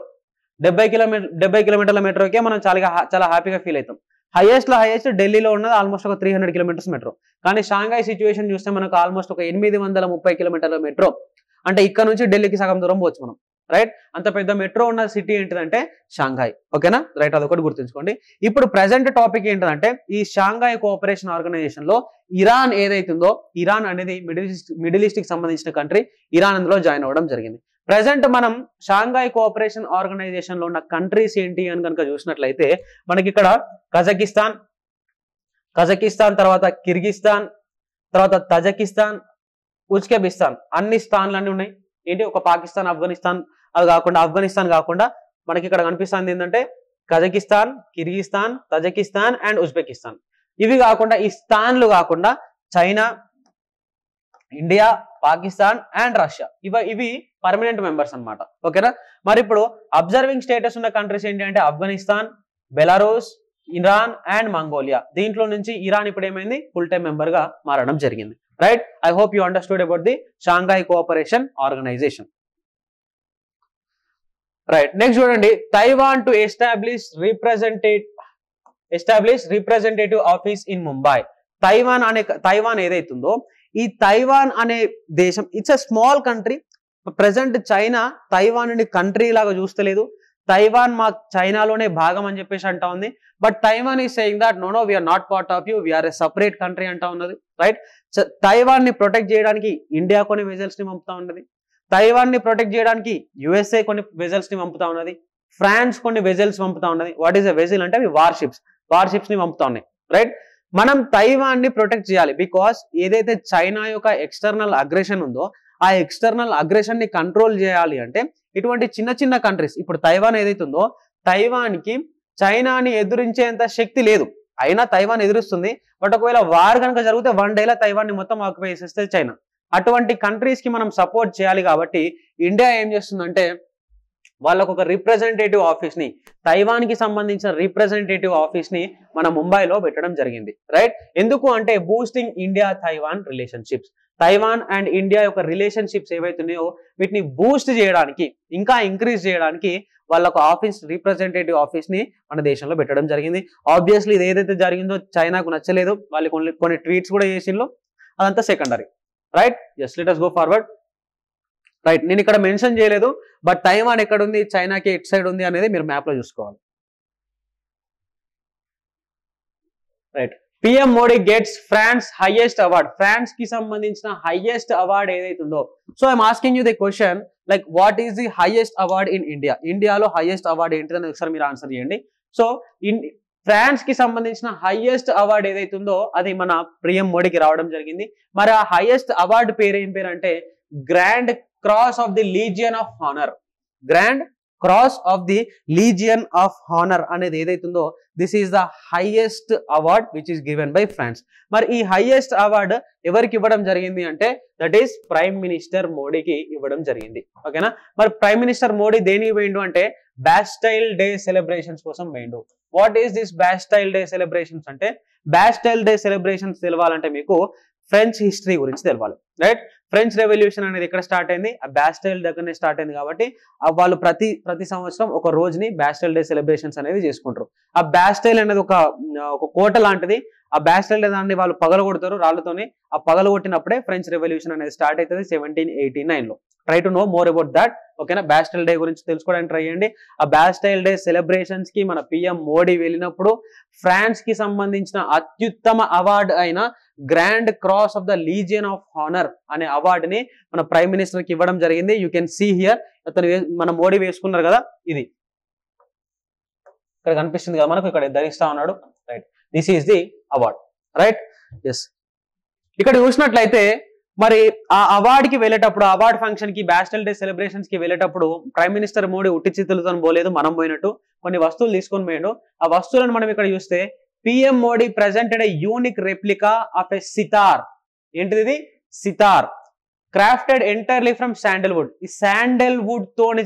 S1: 70 కిలోమీటర్ల మెట్రోకే మనం చాలా హ్యాపీగా ఫీల్ అవుతాం. హైయెస్ట్ ఢిల్లీలో ఉన్నది ఆల్మోస్ట్ ఒక 300 కిలోమీటర్స్ మెట్రో. కానీ షాంఘాయ్ సిచ్యువేషన్ చూస్తే మనకు ఆల్మోస్ట్ ఒక 830 కిలోమీటర్ల మెట్రో. అంటే ఇక్కడ నుంచి ఢిల్లీకి సగం దూరం పోవచ్చు మనం, రైట్. అంత పెద్ద మెట్రో ఉన్న సిటీ ఏంటిదంటే షాంఘాయ్. ఓకేనా, రైట్, అదొకటి గుర్తుంచుకోండి. ఇప్పుడు ప్రెసెంట్ టాపిక్ ఏంటంటే ఈ షాంఘాయ్ కోఆపరేషన్ ఆర్గనైజేషన్ లో ఇరాన్ ఏదైతుందో, ఇరాన్ అనేది మిడిల్ ఈస్ట్ కి సంబంధించిన కంట్రీ, ఇరాన్ అందులో జాయిన్ అవ్వడం జరిగింది. ప్రెసెంట్ మనం షాంఘాయ్ కోఆపరేషన్ ఆర్గనైజేషన్ లో ఉన్న కంట్రీస్ ఏంటి అని కనుక చూసినట్లయితే మనకి ఇక్కడ కజకిస్తాన్, తర్వాత కిర్గిస్తాన్, తర్వాత తజకిస్తాన్, ఉజ్బెకిస్తాన్, అన్ని స్థానాలన్నీ ఉన్నాయి. ఏంటి, ఒక పాకిస్తాన్, ఆఫ్ఘనిస్తాన్ ఆఫ్ఘనిస్తాన్ కాకుండా మనకి ఇక్కడ కనిపిస్తుంది ఏంటంటే Kazakhstan, Kyrgyzstan, Tajikistan and Uzbekistan. ఇవి కాకుండా ఈ స్థానాలు కాకుండా China, India, Pakistan and Russia ఇవి పర్మనెంట్ మెంబర్స్ అన్నమాట. ఓకేనా. మరి ఇప్పుడు అబ్జర్వింగ్ స్టేటస్ ఉన్న కంట్రీస్ ఏంటి అంటే Afghanistan, Belarus, Iran and Mongolia. దీంట్లో నుంచి ఇరాన్ ఇప్పుడు ఏమైంది, ఫుల్ టైం మెంబర్ గా మారడం జరిగింది. Right, I hope you understood about the Shanghai Cooperation Organisation. Right, next చూడండి, Taiwan to establish representative office in Mumbai. Taiwan ఏదైతుందో ఈ తైవాన్ అనే దేశం it's a small country. Present China Taiwan ని కంట్రీ లాగా చూస్తలేదు, తైవాన్ మా చైనాలోనే భాగం అని చెప్పేసి అంటా ఉంది. But Taiwan is saying that no we are not part of you, we are a separate country అంటా ఉన్నది. రైట్, తైవాన్ ని ప్రొటెక్ట్ చేయడానికి ఇండియా కొన్ని వెజల్స్ ని పంపుతా ఉన్నది, తైవాన్ ని ప్రొటెక్ట్ చేయడానికి USA కొన్ని వెజల్స్ ని పంపుతా ఉన్నది, ఫ్రాన్స్ కొన్ని వెజల్స్ పంపుతా ఉన్నది. వాట్ ఈస్ ఎ వెజల్ అంటే అవి వార్షిప్స్ ని పంపుతా ఉన్నాయి. రైట్, మనం తైవాన్ ని ప్రొటెక్ట్ చేయాలి. బికాస్ ఏదైతే చైనా యొక్క ఎక్స్టర్నల్ అగ్రెషన్ ఉందో ఆ ఎక్స్టర్నల్ అగ్రెషన్ ని కంట్రోల్ చేయాలి అంటే ఇటువంటి చిన్న కంట్రీస్, ఇప్పుడు తైవాన్ ఏదైతుందో తైవాన్ కి చైనాని ఎదురించేంత శక్తి లేదు, అయినా తైవాన్ ఎదురుస్తుంది. బట్ ఒకవేళ వార్ కనుక జరిగితే 1 డేలో తైవాన్ ని మొత్తం ఆక్యుపై చేసేస్తే చైనా. అటువంటి కంట్రీస్ కి మనం సపోర్ట్ చేయాలి కాబట్టి ఇండియా ఏం చేస్తుందంటే వాళ్ళకు ఒక రిప్రజెంటేటివ్ ఆఫీస్ ని, తైవాన్ కి సంబంధించిన రిప్రజెంటేటివ్ ఆఫీస్ ని మన ముంబైలో పెట్టడం జరిగింది. రైట్, ఎందుకు అంటే boosting India Taiwan relationships. Taiwan and India యొక్క రిలేషన్షిప్స్ ఏవైతున్నాయో వీటిని బూస్ట్ చేయడానికి, ఇంకా ఇంక్రీజ్ చేయడానికి వాళ్ళకు రిప్రజెంటేటివ్ ఆఫీస్ ని మన దేశంలో పెట్టడం జరిగింది. ఆబ్వియస్లీ ఇది ఏదైతే జరిగిందో చైనాకు నచ్చలేదు, వాళ్ళు కొన్ని ట్వీట్స్ కూడా చేసిండ్రు, అదంతా secondary. Right, just let us go forward. Right, నేను ఇక్కడ మెన్షన్ చేయలేదు, బట్ తైవాన్ ఎక్కడ ఉంది, చైనాకి ఎట్ సైడ్ ఉంది అనేది మీరు మ్యాప్ లో చూసుకోవాలి. Right, PM Modi gets France highest award. France కి సంబంధించిన హైయెస్ట్ అవార్డ్ ఏదైతుందో, so I'm asking you the question like what is the highest award in India. ఇండియాలో హైయెస్ట్ అవార్డ్ ఏంటిదని ఒకసారి మీరు ఆన్సర్ చేయండి. సో ఫ్రాన్స్ కి సంబంధించిన హైయెస్ట్ అవార్డ్ ఏదైతుందో అది మన PM మోడీకి రావడం జరిగింది. మరి ఆ హైయెస్ట్ అవార్డు పేరు ఏం పేరు అంటే grand cross of the legion of honour. Grand cross of the legion of honour అనేది ఏదైతుందో this is the highest award which is given by France. మరి ఈ హైయెస్ట్ అవార్డు ఎవరికి ఇవ్వడం జరిగింది అంటే దట్ ఈస్ ప్రైమ్ మినిస్టర్ మోడీకి ఇవ్వడం జరిగింది. ఓకేనా, మరి ప్రైమ్ మినిస్టర్ మోడీ దేనికి పోయిండు అంటే బాస్టైల్ డే సెలబ్రేషన్స్ కోసం పోయిండు. What is this Bastille Day celebrations అంటే బాస్టైల్ డే సెలబ్రేషన్స్ తెలవాలంటే మీకు ఫ్రెంచ్ హిస్టరీ గురించి తెలవాలి. రైట్, ఫ్రెంచ్ రెవల్యూషన్ అనేది ఎక్కడ స్టార్ట్ అయింది, ఆ బాస్టైల్ దగ్గరనే స్టార్ట్ అయింది. కాబట్టి వాళ్ళు ప్రతి సంవత్సరం ఒక రోజుని బాస్టైల్ డే సెలబ్రేషన్స్ అనేది చేసుకుంటారు. ఆ బాస్టైల్ అనేది ఒక కోట లాంటిది. ఆ బాస్టైల్ దాన్ని వాళ్ళు పగలగొడతారు రాళ్లతోని. ఆ పగలగొట్టినప్పుడే ఫ్రెంచ్ రెవల్యూషన్ అనేది స్టార్ట్ అవుతుంది 1789 లో. Try to know more about that. ఓకేనా, బాస్టైల్ డే గురించి తెలుసుకోవడానికి ట్రై చేయండి. ఆ బాస్టైల్ డే సెలబ్రేషన్స్ కి మన పిఎం మోడీ వెళ్ళినప్పుడు ఫ్రాన్స్ కి సంబంధించిన అత్యుత్తమ అవార్డు అయిన grand cross of the legion of honour అనే అవార్డుని మన ప్రైమ్ మినిస్టర్ కి ఇవ్వడం జరిగింది. You can see here. అతను మన మోడీ వేసుకున్నారు కదా, ఇది ఇక్కడ కనిపిస్తుంది కదా మనకు, ఇక్కడ ధరిస్తా ఉన్నాడు. Right, this is the award. Right, yes. ఇక్కడ చూసినట్లయితే మరి ఆ అవార్డుకి వెళ్ళేటప్పుడు, అవార్డ్ ఫంక్షన్ కి, బాస్టైల్ డే సెలబ్రేషన్స్ కి వెళ్ళేటప్పుడు ప్రైమ్ మినిస్టర్ మోడీ ఉట్టి చేతులతో పోలేదు, మనం పోయినట్టు కొన్ని వస్తువులు తీసుకొని పోయాడు. ఆ వస్తువులను మనం ఇక్కడ చూస్తే PM Modi presented a unique replica of a sitar. ఏంటిది? Sitar. Crafted entirely from sandalwood. ఈ శాండల్వుడ్ తోని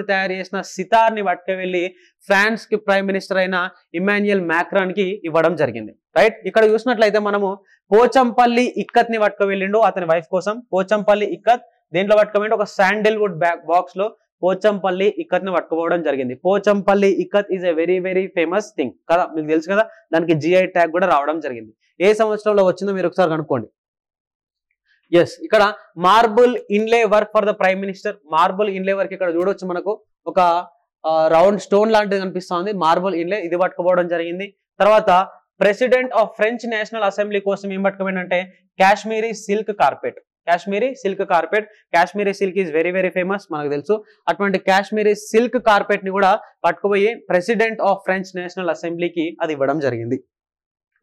S1: తయారు చేసిన సితార్ ని పట్టుకు వెళ్ళి ఫ్రాన్స్ కి ప్రైమ్ మినిస్టర్ అయిన ఇమాన్యుయల్ మ్యాక్రాన్ కి ఇవ్వడం జరిగింది. రైట్, ఇక్కడ చూసినట్లయితే మనము పోచంపల్లి ఇక్కత్ ని పట్టుకు వెళ్ళిండు అతని వైఫ్ కోసం. పోచంపల్లి ఇక్కత్ దేంట్లో పట్టుకోమంటే ఒక శాండల్వుడ్ బాక్స్ లో పోచంపల్లి ఇక్కత్ ని పట్టుకోవడం జరిగింది. Pochampally ikat is a very very famous thing కదా, మీకు తెలుసు కదా. దానికి జిఐ ట్యాగ్ కూడా రావడం జరిగింది. ఏ సంవత్సరంలో వచ్చిందో మీరు ఒకసారి కనుక్కోండి. ఎస్, ఇక్కడ marble inlay work for the prime minister. Marble inlay work ఇక్కడ చూడొచ్చు, మనకు ఒక రౌండ్ స్టోన్ లాంటిది కనిపిస్తుంది. మార్బుల్ ఇన్లే, ఇది పట్టుకోవడం జరిగింది. తర్వాత president of French national assembly కోసం ఏం పట్టుకోమంటే Kashmiri silk carpet. Kashmiri silk carpet. Kashmiri silk is very very famous, మనకు తెలుసు. అటువంటి కాశ్మీరీ సిల్క్ కార్పెట్ ని కూడా పట్టుకుపోయి ప్రెసిడెంట్ ఆఫ్ ఫ్రెంచ్ నేషనల్ అసెంబ్లీకి అది ఇవ్వడం జరిగింది.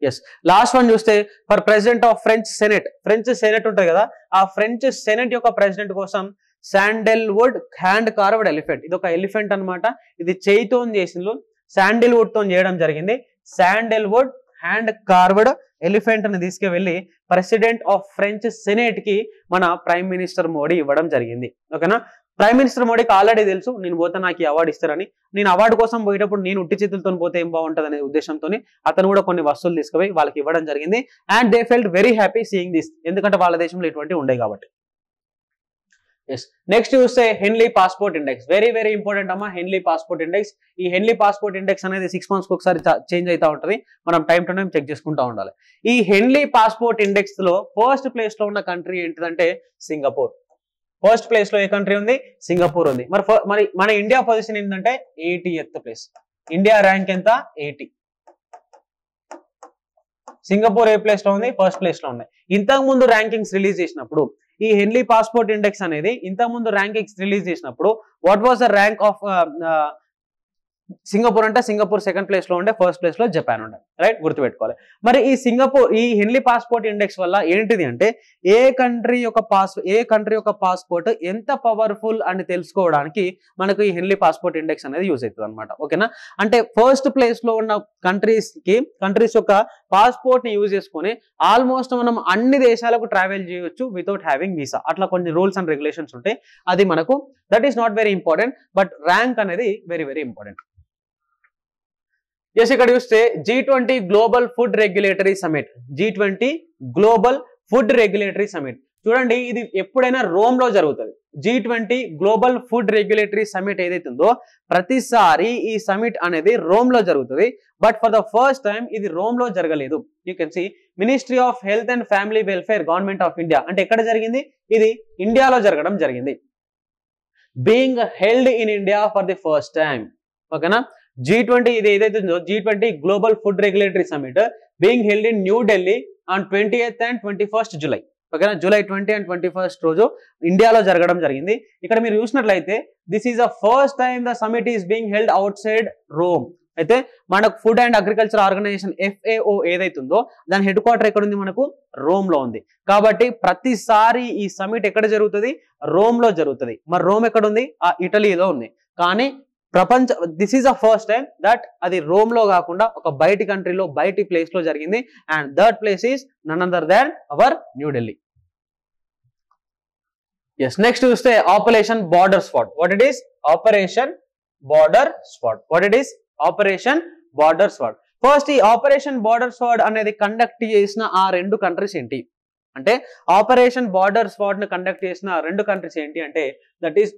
S1: ఎస్, లాస్ట్ వన్ చూస్తే for president of French senate. French senate ఉంటుంది కదా, ఆ ఫ్రెంచ్ సెనెట్ యొక్క ప్రెసిడెంట్ కోసం శాండల్వుడ్ హ్యాండ్ కార్వ్డ్ ఎలిఫెంట్. ఇది ఒక ఎలిఫెంట్ అన్నమాట. ఇది చేయితో చేసిండ్రు, శాండల్వుడ్ తో చేయడం జరిగింది. శాండల్వుడ్ హ్యాండ్ కార్వ్డ్ ఎలిఫెంట్ ని తీసుకువెళ్ళి ప్రెసిడెంట్ ఆఫ్ ఫ్రెంచ్ సెనేట్ కి మన ప్రైమ్ మినిస్టర్ మోడీ ఇవ్వడం జరిగింది. ఓకేనా, ప్రైమ్ మినిస్టర్ మోడీకి ఆల్రెడీ తెలుసు నేను పోతే నాకు ఈ అవార్డు ఇస్తారని. నేను అవార్డు కోసం పోయేటప్పుడు నేను ఉట్టి చేతులతో పోతే ఏం బాగుంటుంది అనే ఉద్దేశంతో అతను కూడా కొన్ని వస్తువులు తీసుకుపోయి వాళ్ళకి ఇవ్వడం జరిగింది. And they felt very happy seeing this, ఎందుకంటే వాళ్ళ దేశంలో ఇటువంటి ఉండే కాబట్టి. ఎస్, నెక్స్ట్ చూస్తే హెన్లీ passport index. Very very important అమ్మా, హెన్లీ పాస్పోర్ట్ ఇండెక్స్. ఈ హెన్లీ పాస్పోర్ట్ ఇండెక్స్ అనేది 6 months ఒకసారి చేంజ్ అవుతా ఉంటుంది. మనం టైం టు టైం చెక్ చేసుకుంటూ ఉండాలి. ఈ హెన్లీ పాస్పోర్ట్ ఇండెక్స్ లో ఫస్ట్ ప్లేస్ లో ఉన్న కంట్రీ ఏంటిదంటే సింగపూర్. ఫస్ట్ ప్లేస్ లో ఏ కంట్రీ ఉంది? సింగపూర్ ఉంది. మరి మన ఇండియా పొజిషన్ ఏంటంటే 80th ప్లేస్. ఇండియా ర్యాంక్ ఎంత? 80. సింగపూర్ ఏ ప్లేస్ లో ఉంది? ఫస్ట్ ప్లేస్ లో ఉన్నాయి. ఇంతకు ముందు ర్యాంకింగ్స్ రిలీజ్ చేసినప్పుడు ఈ హెన్లీ పాస్పోర్ట్ ఇండెక్స్ అనేది ఇంతకు ముందు ర్యాంకింగ్స్ రిలీజ్ చేసినప్పుడు what was the rank of Singapore అంటే సింగపూర్ సెకండ్ ప్లేస్ లో ఉండే, ఫస్ట్ ప్లేస్ లో జపాన్ ఉండే. రైట్, గుర్తుపెట్టుకోవాలి. మరి ఈ హెన్లీ పాస్పోర్ట్ ఇండెక్స్ వల్ల ఏంటిది అంటే ఏ కంట్రీ యొక్క పాస్పోర్ట్ ఎంత పవర్ఫుల్ అని తెలుసుకోవడానికి మనకు ఈ హెన్లీ పాస్పోర్ట్ ఇండెక్స్ అనేది యూజ్ అవుతుంది అనమాట. ఓకేనా, అంటే ఫస్ట్ ప్లేస్ లో ఉన్న కంట్రీస్ యొక్క పాస్పోర్ట్ ని యూజ్ చేసుకొని ఆల్మోస్ట్ మనం అన్ని దేశాలకు ట్రావెల్ చేయొచ్చు వితౌట్ హ్యావింగ్ వీసా. అట్లా కొన్ని రూల్స్ అండ్ రెగ్యులేషన్స్ ఉంటాయి. అది మనకు that is not very important, but rank అనేది వెరీ వెరీ ఇంపార్టెంట్. ఎస్, ఇక్కడ చూస్తే G20 global food regulatory summit. G20 global food regulatory summit. చూడండి, ఇది ఎప్పుడైనా రోమ్ లో జరుగుతుంది. G20 global food regulatory summit ఏదైతుందో ప్రతిసారి ఈ సమిట్ అనేది రోమ్ లో జరుగుతుంది. But for the first time ఇది రోమ్ లో జరగలేదు. You can see ministry of health and family welfare government of India. అంటే ఎక్కడ జరిగింది? ఇది ఇండియాలో జరగడం జరిగింది. Being held in India for the first time. ఓకేనా, G20 ఇది ఏదైతే ఉందో G20 global food regulatory summit being held in new Delhi on 20th and 21st July. ఓకేనా, July 20 and 21st రోజు ఇండియాలో జరగడం జరిగింది. ఇక్కడ మీరు చూసినట్లయితే this is the first time the summit is being held outside Rome. అయితే మనకు food and agriculture organisation FAO ఏదైతుందో దాని హెడ్ క్వార్టర్ ఎక్కడ ఉంది? మనకు రోమ్ లో ఉంది. కాబట్టి ప్రతిసారి ఈ సమిట్ ఎక్కడ జరుగుతుంది? రోమ్ లో జరుగుతుంది. మరి రోమ్ ఎక్కడ ఉంది? ఇటలీలో ఉంది. కానీ this is the first time that అది రోమ్ లో కాకుండా ఒక బయటి కంట్రీలో బయటి ప్లేస్ లో జరిగింది. And that place is none other than our New Delhi. Yes, next చూస్తే operation border spot. What it is? Operation border spot. What it is? Operation border spot. First ఈ ఆపరేషన్ బార్డర్ స్పాట్ అనేది కండక్ట్ చేసిన ఆ 2 countries ఏంటి? అంటే operation border స్వాడ్ ను conduct చేసిన 2 countries ఏంటి అంటే that is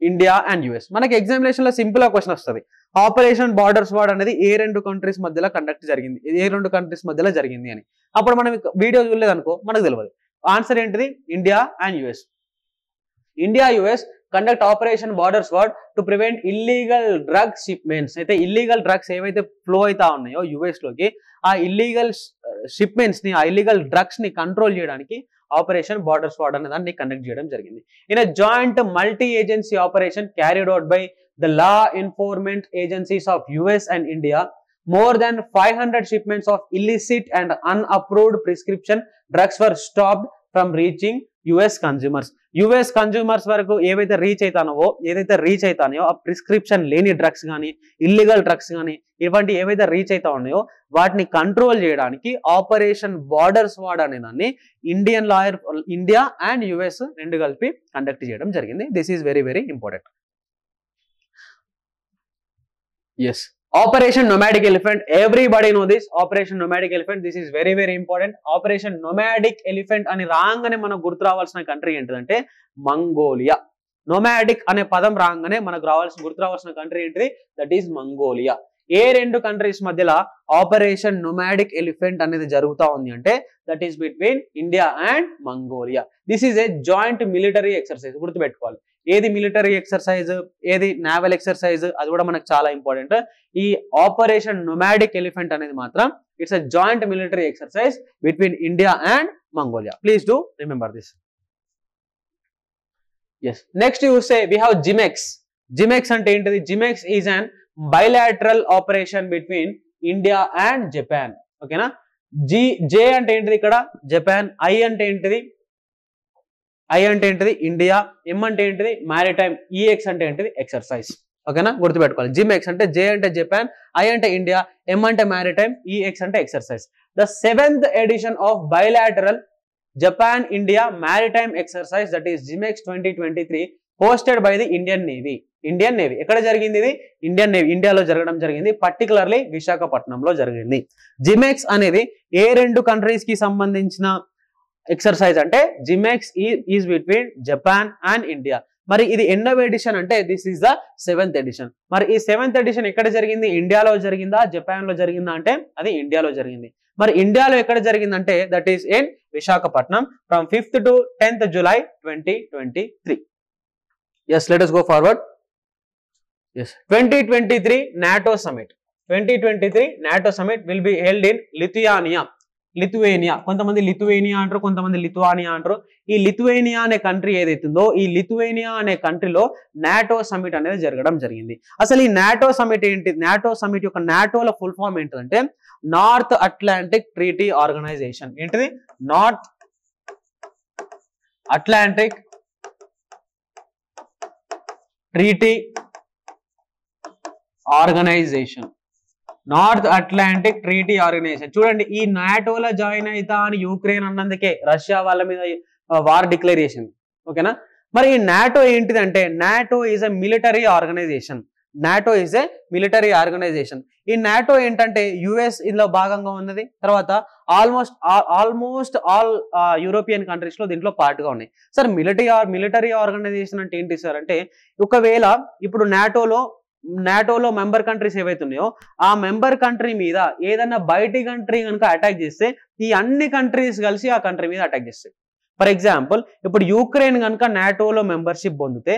S1: India and US. మనకి ఎగ్జామినేషన్ లో సింపుల్ గా క్వశ్చన్ వస్తుంది, ఆపరేషన్ బార్డర్ స్వాడ్ అనేది ఏ 2 కంట్రీస్ మధ్యలో కండక్ట్ జరిగింది, ఏ 2 కంట్రీస్ మధ్యలో జరిగింది అని. అప్పుడు మనం వీడియో చూడలేదు అనుకో మనకు తెలియదు. ఆన్సర్ ఏంటిది? India and US. India US conduct operation border squad to prevent illegal drugs shipments. అయితే ఇల్లీగల్ డ్రగ్స్ ఏవైతే ఫ్లో అవుతా ఉన్నాయో యుఎస్ లోకి, ఆ ఇల్లీగల్ షిప్మెంట్స్ ని, ఆ ఇల్లీగల్ డ్రగ్స్ ని కంట్రోల్ చేయడానికి ఆపరేషన్ బార్డర్ స్వాడ్ అనే దాన్ని కండక్ట్ చేయడం జరిగింది. In a joint multi agency operation carried out by the law enforcement agencies of US and India, more than 500 shipments of illicit and unapproved prescription drugs were stopped from reaching US consumers. US consumers వరకు ఏదైతే reach అవుతానో ఆ prescription లేని drugs కానీ, illegal drugs కానీ, ఇటువంటి ఏవైతే reach అవుతా ఉన్నాయో వాటిని కంట్రోల్ చేయడానికి ఆపరేషన్ బార్డర్ స్వాడ్ అనే దాన్ని ఇండియా అండ్ యుఎస్ 2 కలిపి కండక్ట్ చేయడం జరిగింది. This is very very important. Yes, Operation Nomadic Elephant, everybody know this. Operation Nomadic Elephant, this is very very important. Operation Nomadic Elephant అని రాగానే మనకు గుర్తు రావాల్సిన కంట్రీ ఏంటిదంటే మంగోలియా. నోమాడిక్ అనే పదం రాగానే మనకు గుర్తు రావాల్సిన కంట్రీ ఏంటిది? That is Mongolia. A 2 countries మధ్యలో ఆపరేషన్ నోమాడిక్ ఎలిఫెంట్ అనేది జరుగుతా ఉంది అంటే that is between India and Mongolia. This is a joint military exercise. గుర్తుపెట్టుకోవాలి, ఏది మిలిటరీ ఎక్సర్సైజ్, ఏది నావల్ ఎక్సర్సైజ్, అది కూడా మనకు చాలా ఇంపార్టెంట్. ఈ ఆపరేషన్ నోమాడిక్ ఎలిఫెంట్ అనేది మాత్రం it's a joint military exercise between India and Mongolia. Please do remember this. Yes, next you say we have JIMEX. JIMEX అంటే ఏంటిది? JIMEX is an bilateral operation between India and Japan. ఓకేనా? J అంటే ఏంటిది ఇక్కడ? Japan. I అంటే ఏంటిది? India. M అంటే ఏంటిది? మ్యారిటైమ్. ఈఎక్స్ అంటే ఏంటిది? ఎక్సర్సైజ్. ఓకేనా? గుర్తుపెట్టుకోవాలి. జిమెక్స్ అంటే జే అంటే జపాన్, ఐ అంటే ఇండియా, ఎం అంటే మ్యారిటైమ్, ఈఎక్స్ అంటే exercise. The 7th edition of bilateral Japan India maritime exercise that is JIMEX 2023 hosted by the Indian navy. ఎక్కడ జరిగింది ఇది? ఇండియన్ నేవీ, ఇండియాలో జరగడం జరిగింది. పర్టికులర్లీ విశాఖపట్నంలో జరిగింది. జిమెక్స్ అనేది ఏ 2 కంట్రీస్ కి సంబంధించిన ఎక్సర్సైజ్ అంటే JIMEX is between Japan and India. మరి ఇది ఎన్నవ ఎడిషన్ అంటే this is the 7th edition. మరి ఈ 7th ఎడిషన్ ఎక్కడ జరిగింది? ఇండియాలో జరిగిందా, జపాన్ లో జరిగిందా అంటే అది ఇండియాలో జరిగింది. మరి ఇండియాలో ఎక్కడ జరిగిందంటే that is in Visakhapatnam from 5th to 10th July 2023. Yes, let us go forward. Yes, 2023 NATO summit. 2023 NATO summit will be held in Lithuania. కొంతమంది లిథువేనియా అంటారు, కొంతమంది లిథువానియా అంటారు. ఈ లిథువేనియా అనే కంట్రీ ఏదైతుందో ఈ లిథువేనియా అనే కంట్రీలో నాటో సమిట్ అనేది జరగడం జరిగింది. అసలు ఈ నాటో సమిట్ ఏంటి? నాటో సమిట్ యొక్క నాటోల ఫుల్ ఫామ్ ఏంటంటే నార్త్ అట్లాంటిక్ ట్రీటీ ఆర్గనైజేషన్. ఏంటిది? North Atlantic treaty organisation. North Atlantic treaty organisation. చూడండి, ఈ నాటోలో జాయిన్ అవుతా అని యుక్రెయిన్ అన్నందుకే రష్యా వాళ్ళ మీద వార్ డిక్లేర్ చేసింది. ఓకేనా? మరి ఈ నాటో ఏంటిదంటే NATO is a military organisation. ఈ నాటో ఏంటంటే యుఎస్ ఇందులో భాగంగా ఉన్నది. తర్వాత ఆల్మోస్ట్ ఆల్ యూరోపియన్ కంట్రీస్ లో దీంట్లో పార్ట్ గా ఉన్నాయి. సార్ మిలిటరీ ఆర్గనైజేషన్ అంటే ఏంటి సార్ అంటే, ఒకవేళ ఇప్పుడు నాటోలో మెంబర్ కంట్రీస్ ఏవైతే ఉన్నాయో ఆ మెంబర్ కంట్రీ మీద ఏదైనా బయటి కంట్రీ కనుక అటాక్ చేస్తే ఈ అన్ని కంట్రీస్ కలిసి ఆ కంట్రీ మీద అటాక్ చేస్తాయి. ఫర్ ఎగ్జాంపుల్, ఇప్పుడు యుక్రెయిన్ కనుక నాటోలో మెంబర్షిప్ పొందితే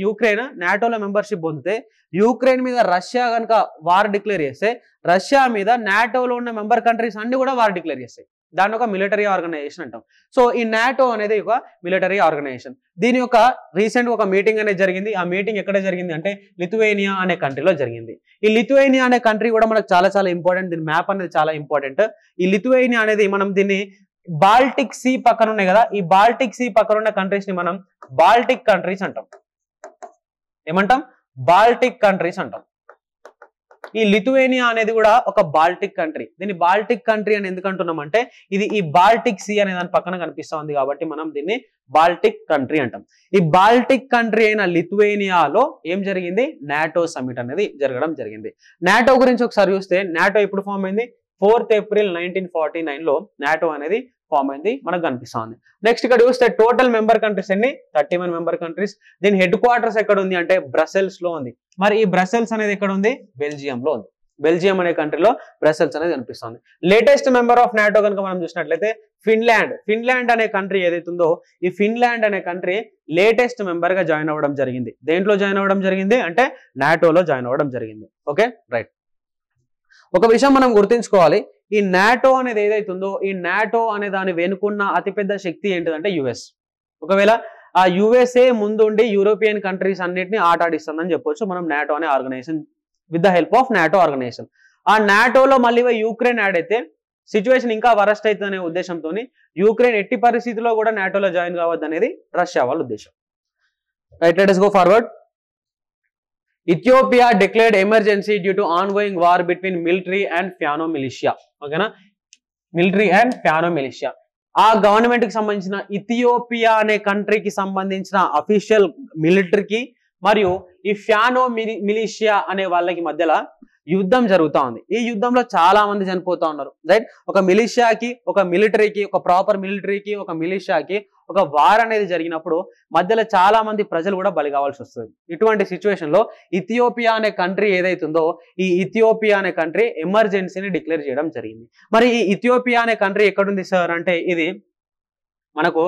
S1: యుక్రెయిన్ నాటోలో మెంబర్షిప్ పొందితే యుక్రెయిన్ మీద రష్యా కనుక వార్ డిక్లేర్ చేస్తే రష్యా మీద నాటోలో ఉన్న మెంబర్ కంట్రీస్ అన్ని కూడా వార్ డిక్లేర్ చేస్తాయి. దాన్ని ఒక మిలిటరీ ఆర్గనైజేషన్ అంటాం. సో ఈ నాటో అనేది ఒక మిలిటరీ ఆర్గనైజేషన్. దీని యొక్క రీసెంట్ ఒక మీటింగ్ అనేది జరిగింది. ఆ మీటింగ్ ఎక్కడ జరిగింది అంటే లిథువేనియా అనే కంట్రీలో జరిగింది. ఈ లిథువేనియా అనే కంట్రీ కూడా మనకు చాలా చాలా ఇంపార్టెంట్. దీని మ్యాప్ అనేది చాలా ఇంపార్టెంట్. ఈ లిథువేనియా అనేది మనం దీన్ని బాల్టిక్ సీ పక్కన ఉన్నాయి కదా, ఈ బాల్టిక్ సీ పక్కన ఉన్న కంట్రీస్ ని మనం బాల్టిక్ కంట్రీస్ అంటాం. ఏమంటాం? బాల్టిక్ కంట్రీస్ అంటాం. ఈ లిథువేనియా అనేది కూడా ఒక బాల్టిక్ కంట్రీ. దీన్ని బాల్టిక్ కంట్రీ అని ఎందుకు అంటున్నాం అంటే ఇది ఈ బాల్టిక్ సీ అనే దాని పక్కన కనిపిస్తా ఉంది కాబట్టి మనం దీన్ని బాల్టిక్ కంట్రీ అంటాం. ఈ బాల్టిక్ కంట్రీ అయిన లిథువేనియాలో ఏం జరిగింది? నాటో సమిట్ అనేది జరగడం జరిగింది. నాటో గురించి ఒకసారి చూస్తే నాటో ఎప్పుడు ఫామ్ అయింది? 4th April 1949 లో నాటో అనేది ఫామ్ అయింది మనకు కనిపిస్తుంది. నెక్స్ట్ ఇక్కడ చూస్తే టోటల్ మెంబర్ కంట్రీస్ ఎన్ని 31 మెంబర్ కంట్రీస్. దీని హెడ్ క్వార్టర్స్ ఎక్కడ ఉంది అంటే బ్రసెల్స్ లో ఉంది. మరి ఈ బ్రసెల్స్ అనేది ఎక్కడ ఉంది? బెల్జియం లో ఉంది. బెల్జియం అనే కంట్రీలో బ్రసెల్స్ అనేది కనిపిస్తుంది. లేటెస్ట్ మెంబర్ ఆఫ్ నాటో కనుక మనం చూసినట్లయితే ఫిన్లాండ్ అనే కంట్రీ ఏదైతే ఉందో ఈ ఫిన్లాండ్ అనే కంట్రీ లేటెస్ట్ మెంబర్ గా జాయిన్ అవ్వడం జరిగింది. దేంట్లో జాయిన్ అవ్వడం జరిగింది అంటే నాటోలో జాయిన్ అవ్వడం జరిగింది. Okay right. ఒక విషయం మనం గుర్తుంచుకోవాలి, ఈ నాటో అనేది ఏదైతుందో ఈ నాటో అనే దాని వెనుకున్న అతిపెద్ద శక్తి ఏంటిదంటే యుఎస్. ఒకవేళ ఆ యుఎస్ఏ ముందుండి యూరోపియన్ కంట్రీస్ అన్నిటిని ఆటాడిస్తుందని చెప్పొచ్చు మనం నాటో అనే organisation with the help of NATO organisation. ఆ నాటోలో మళ్ళీ యూక్రెయిన్ యాడ్ అయితే సిచ్యువేషన్ ఇంకా వరస్ట్ అవుతుంది అనే ఉద్దేశంతో యూక్రెయిన్ ఎట్టి పరిస్థితిలో కూడా నాటోలో జాయిన్ కావద్దు అనేది రష్యా వాళ్ళ ఉద్దేశం. Right, let us go forward. Ethiopia declared emergency due to ongoing war between military and Fano militia. ఓకేనా, మిలిటరీ అండ్ ఫ్యానో మిలిషియా. ఆ గవర్నమెంట్ కి సంబంధించిన ఇథియోపియా అనే కంట్రీకి సంబంధించిన అఫీషియల్ మిలిటరీకి మరియు ఈ ఫ్యానో మిలిషియా అనే వాళ్ళకి మధ్యలో యుద్ధం జరుగుతూ ఉంది. ఈ యుద్ధంలో చాలా మంది చనిపోతా ఉన్నారు. రైట్, ఒక మిలిషియాకి ఒక మిలిటరీకి ఒక ప్రాపర్ మిలిటరీకి ఒక మిలిషియాకి ఒక వార్ అనేది జరిగినప్పుడు మధ్యలో చాలా మంది ప్రజలు కూడా బలి కావాల్సి వస్తుంది. ఇటువంటి సిచ్యువేషన్ లో ఇథియోపియా అనే కంట్రీ ఏదైతుందో ఈ ఇథియోపియా అనే కంట్రీ ఎమర్జెన్సీని డిక్లేర్ చేయడం జరిగింది. మరి ఈ ఇథియోపియా అనే కంట్రీ ఎక్కడుంది సార్ అంటే ఇది మనకు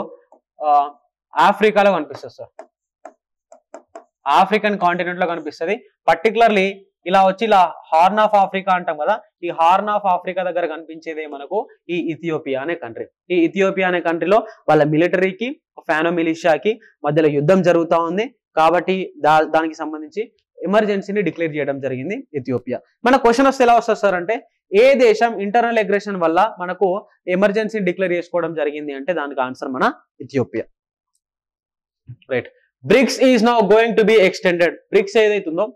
S1: ఆఫ్రికాలో కనిపిస్తుంది సార్. ఆఫ్రికన్ కాంటినెంట్ లో కనిపిస్తుంది. పర్టికులర్లీ ఇలా వచ్చి ఇలా హార్న్ ఆఫ్ ఆఫ్రికా అంటాం కదా, ఈ హార్న్ ఆఫ్ ఆఫ్రికా దగ్గర కనిపించేదే మనకు ఈ ఇథియోపియా అనే కంట్రీ. ఈ ఇథియోపియా అనే కంట్రీలో వాళ్ళ మిలిటరీకి ఫ్యానో మిలిషియాకి మధ్యలో యుద్ధం జరుగుతూ ఉంది. కాబట్టి దానికి సంబంధించి ఎమర్జెన్సీని డిక్లేర్ చేయడం జరిగింది ఇథియోపియా. మన క్వశ్చన్ వస్తే ఎలా వస్తుంది సార్ అంటే ఏ దేశం ఇంటర్నల్ అగ్రెషన్ వల్ల మనకు ఎమర్జెన్సీని డిక్లేర్ చేసుకోవడం జరిగింది అంటే దానికి ఆన్సర్ మన Ethiopia. Right, BRICS is now going to be extended. BRICS ఏదైతుందో